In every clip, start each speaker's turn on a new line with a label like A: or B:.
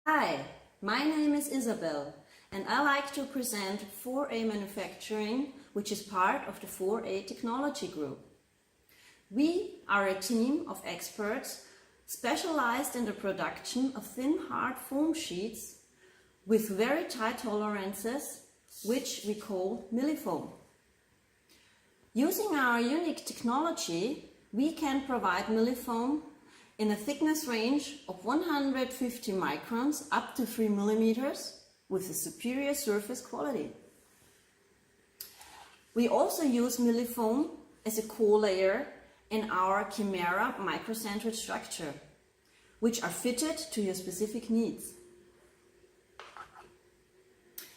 A: Hi, my name is Isabel and I like to present 4A Manufacturing, which is part of the 4A Technology Group. We are a team of experts specialized in the production of thin hard foam sheets with very tight tolerances, which we call millifoam. Using our unique technology, we can provide millifoam in a thickness range of 150 microns up to 3 millimeters with a superior surface quality. We also use millifoam as a core layer in our Chimera microcentered structure, which are fitted to your specific needs.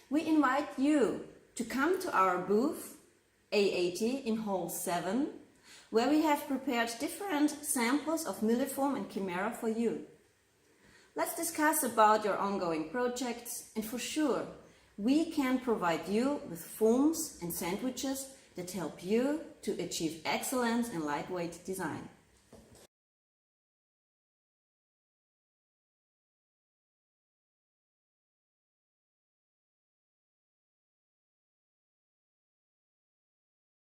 A: We invite you to come to our booth A80 in Hall 7, where we have prepared different samples of millifoam and Chimera for you. Let's discuss about your ongoing projects, and for sure, we can provide you with foams and sandwiches that help you to achieve excellence in lightweight design.